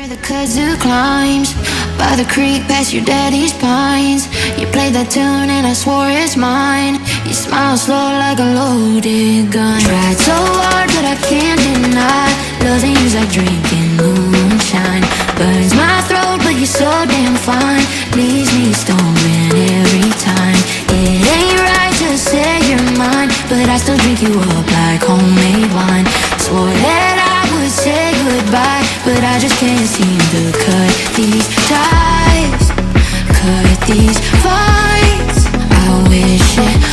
Where the kudzu climbs, by the creek past your daddy's pines. You played that tune and I swore it's mine. You smile slow like a loaded gun. Tried so hard but I can't deny, loving you's like drinking moonshine. Burns my throat but you're so damn fine, leaves me stoned every time. It ain't right to say you're mine, but I still drink you up like homemade wine. Swore that I would say goodbye, but I just can't seem to cut these ties, cut these fights. I wish it